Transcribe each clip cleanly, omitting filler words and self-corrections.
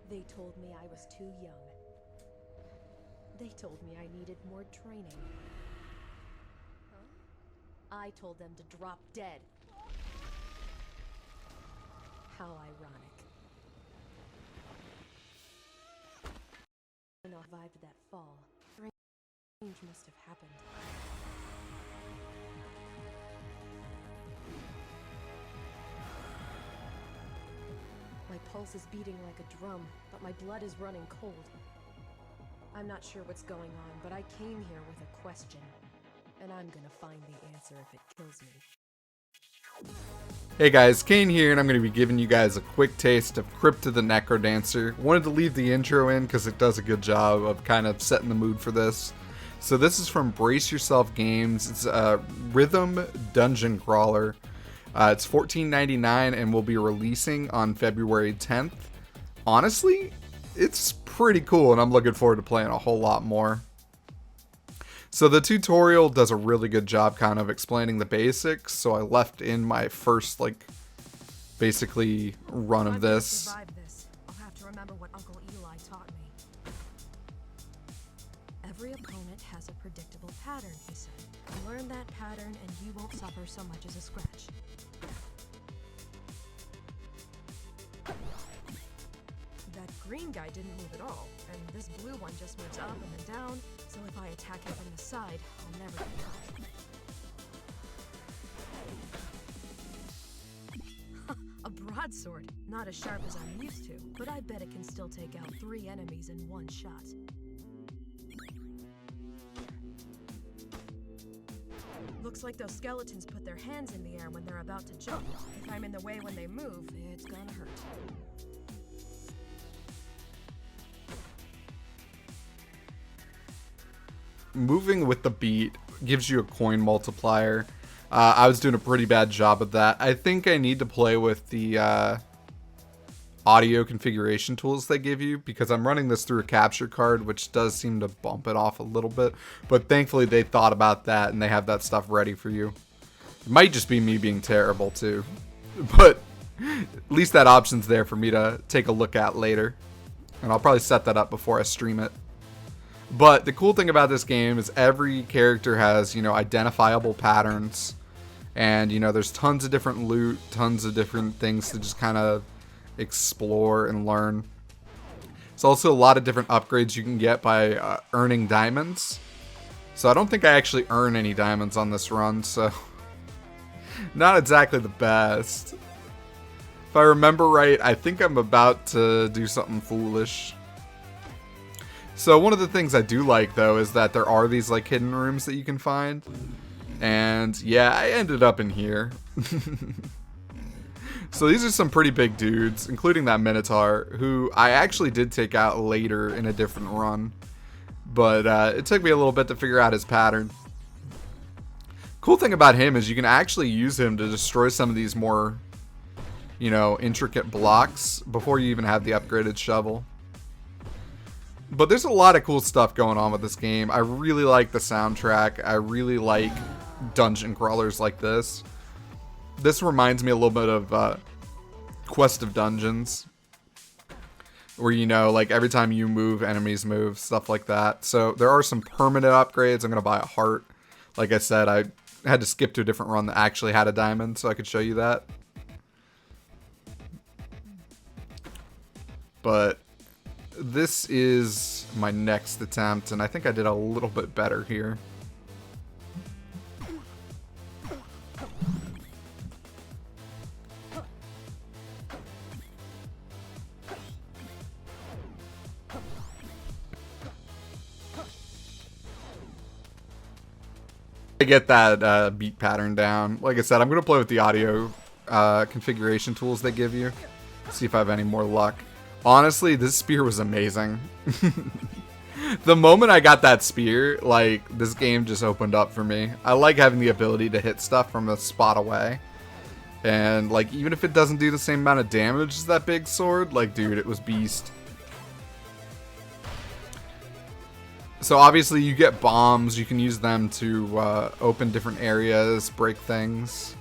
They told me I was too young. They told me I needed more training. I told them to drop dead. How ironic. I survived that fall. Strange must have happened. My pulse is beating like a drum, but my blood is running cold. I'm not sure what's going on, but I came here with a question. And I'm gonna find the answer if it kills me. Hey guys, Cain here, and I'm going to be giving you guys a quick taste of Crypt the NecroDancer. Wanted to leave the intro in because it does a good job of kind of setting the mood for this. So this is from Brace Yourself Games. It's a rhythm dungeon crawler. It's $14.99 and will be releasing on February 10th. Honestly, it's pretty cool, and I'm looking forward to playing a whole lot more. So the tutorial does a really good job kind of explaining the basics, so I left in my first, basically run of this. I'll have to remember what Uncle Eli taught me. Every opponent has a predictable pattern, he said. Learn that pattern and you won't suffer so much as a scratch. That green guy didn't move at all, and this blue one just moves up and then down, so if I attack him from the side, I'll never get caught. A broadsword, not as sharp as I'm used to, but I bet it can still take out 3 enemies in one shot. Looks like those skeletons put their hands in the air when they're about to jump. If I'm in the way when they move, it's gonna hurt. Moving with the beat gives you a coin multiplier. I was doing a pretty bad job of that. I think I need to play with the audio configuration tools they give you, because I'm running this through a capture card, which does seem to bump it off a little bit. But thankfully they thought about that and they have that stuff ready for you. It might just be me being terrible too, but at least that option's there for me to take a look at later. And I'll probably set that up before I stream it. But the cool thing about this game is every character has, identifiable patterns. And, there's tons of different loot, tons of different things to just kind of explore and learn. There's also a lot of different upgrades you can get by earning diamonds. So I don't think I actually earn any diamonds on this run, so not exactly the best. If I remember right, I think I'm about to do something foolish. So one of the things I do like, though, is that there are these, hidden rooms that you can find. And, yeah, I ended up in here. So these are some pretty big dudes, including that Minotaur, who I actually did take out later in a different run. But it took me a little bit to figure out his pattern. Cool thing about him is you can actually use him to destroy some of these more, intricate blocks before you even have the upgraded shovel. But there's a lot of cool stuff going on with this game. I really like the soundtrack. I really like dungeon crawlers like this. This reminds me a little bit of Quest of Dungeons, where, every time you move, enemies move, stuff like that. So there are some permanent upgrades. I'm going to buy a heart. Like I said, I had to skip to a different run that actually had a diamond, so I could show you that. But this is my next attempt, and I think I did a little bit better here. I get that beat pattern down. Like I said, I'm going to play with the audio configuration tools they give you. See if I have any more luck. Honestly, this spear was amazing. The moment I got that spear, this game just opened up for me. I like having the ability to hit stuff from a spot away. And, even if it doesn't do the same amount of damage as that big sword, dude, it was beast. So, obviously, you get bombs. You can use them to open different areas, break things.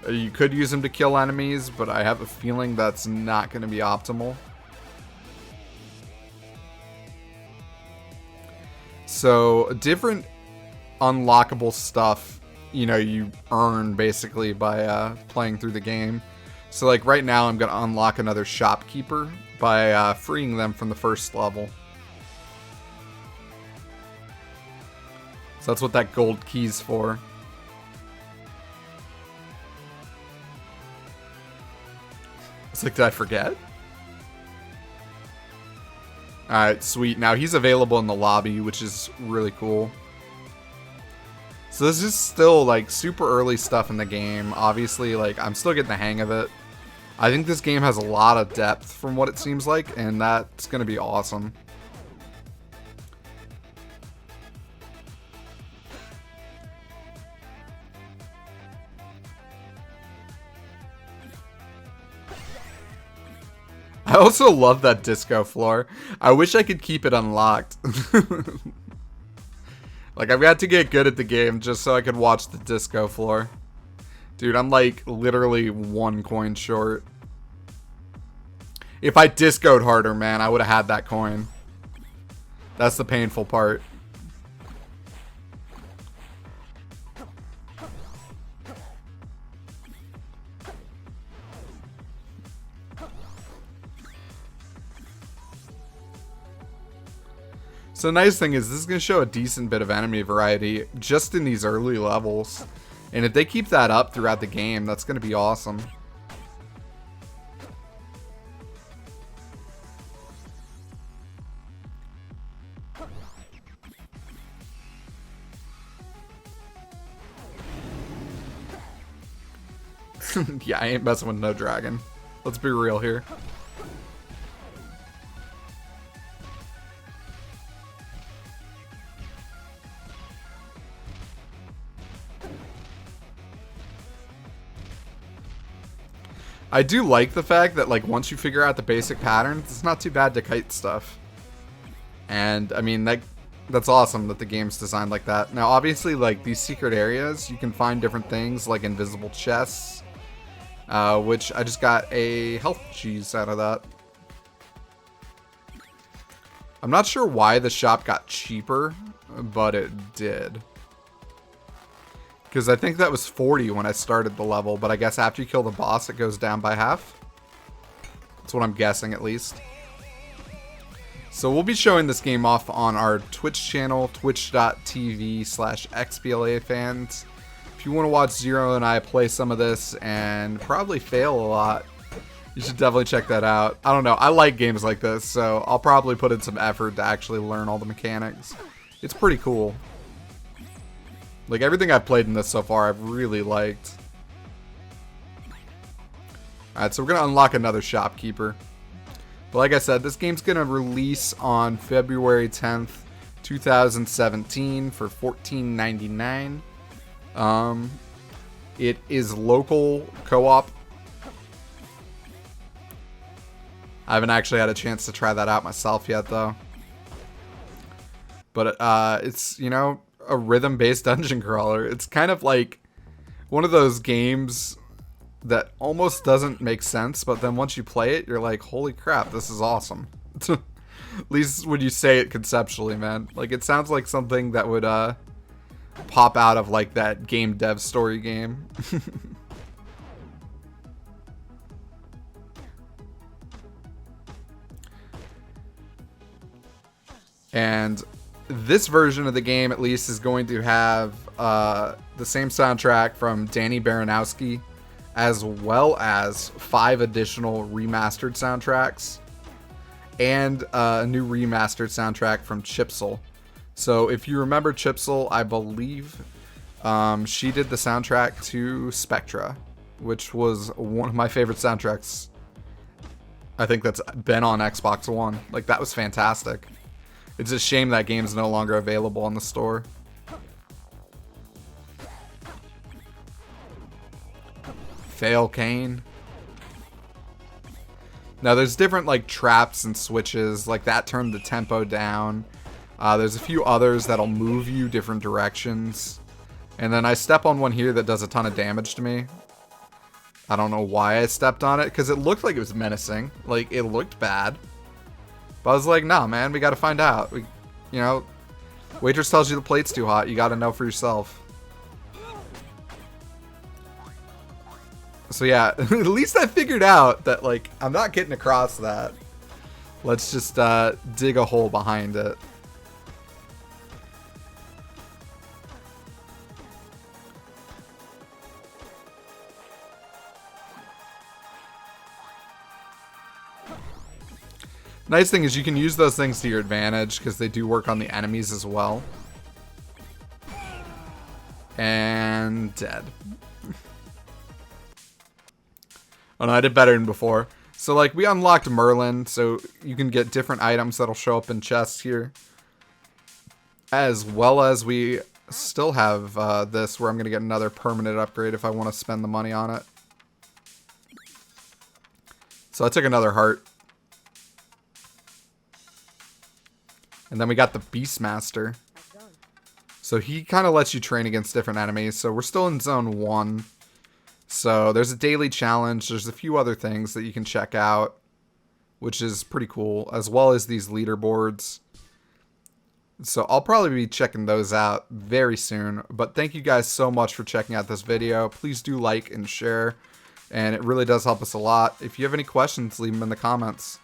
You could use them to kill enemies, but I have a feeling that's not going to be optimal. So different unlockable stuff, you know, you earn basically by playing through the game. So like right now I'm going to unlock another shopkeeper by freeing them from the first level. So that's what that gold key's for. It's like, did I forget? Alright, sweet. Now he's available in the lobby, which is really cool. So this is still like super early stuff in the game. Obviously, like I'm still getting the hang of it. I think this game has a lot of depth from what it seems like, and that's going to be awesome. I also love that disco floor. I wish I could keep it unlocked. Like, I've got to get good at the game just so I could watch the disco floor. Dude, I'm like literally 1 coin short. If I discoed harder, man, I would have had that coin. That's the painful part. So the nice thing is this is going to show a decent bit of enemy variety just in these early levels. And if they keep that up throughout the game, that's going to be awesome. Yeah, I ain't messing with no dragon. Let's be real here. I do like the fact that, like, once you figure out the basic patterns, it's not too bad to kite stuff. And, I mean, that's awesome that the game's designed like that. Now, obviously, like, these secret areas, you can find different things, like invisible chests, which I just got a health cheese out of that. I'm not sure why the shop got cheaper, but it did. Because I think that was 40 when I started the level, but I guess after you kill the boss, it goes down by half. That's what I'm guessing, at least. So we'll be showing this game off on our Twitch channel, twitch.tv/XBLAfans. If you want to watch Zero and I play some of this and probably fail a lot, you should definitely check that out. I don't know, I like games like this, so I'll probably put in some effort to actually learn all the mechanics. It's pretty cool. Like, everything I've played in this so far, I've really liked. Alright, so we're going to unlock another shopkeeper. But like I said, this game's going to release on February 10th, 2017 for $14.99. It is local co-op. I haven't actually had a chance to try that out myself yet, though. But it's, you know, a rhythm-based dungeon crawler. It's kind of like one of those games that almost doesn't make sense, but then once you play it, you're like, holy crap, this is awesome. At least when you say it conceptually, man. Like, it sounds like something that would pop out of like that game dev story game. And this version of the game, at least, is going to have the same soundtrack from Danny Baranowski, as well as 5 additional remastered soundtracks, and a new remastered soundtrack from Chipsel. So if you remember Chipsel, I believe she did the soundtrack to Spectra, which was one of my favorite soundtracks. I think that's been on Xbox One. Like, that was fantastic. It's a shame that game's no longer available on the store. Fail, Cain. Now, there's different, like, traps and switches. Like, that turned the tempo down. There's a few others that'll move you different directions. And then I step on one here that does a ton of damage to me. I don't know why I stepped on it, because it looked like it was menacing. Like, it looked bad. But I was like, nah, man, we gotta find out. You know, Waitress tells you the plate's too hot. You gotta know for yourself. So yeah, at least I figured out that, like, I'm not getting across that. Let's just dig a hole behind it. Nice thing is you can use those things to your advantage because they do work on the enemies as well. And dead. Oh no, I did better than before. So like we unlocked Merlin, so you can get different items that'll show up in chests here. As well as we still have this where I'm going to get another permanent upgrade if I want to spend the money on it. So I took another heart. And then we got the Beastmaster. So he kind of lets you train against different enemies. So we're still in zone 1. So there's a daily challenge. There's a few other things that you can check out, which is pretty cool, as well as these leaderboards. So I'll probably be checking those out very soon. But thank you guys so much for checking out this video. Please do like and share. And it really does help us a lot. If you have any questions, leave them in the comments.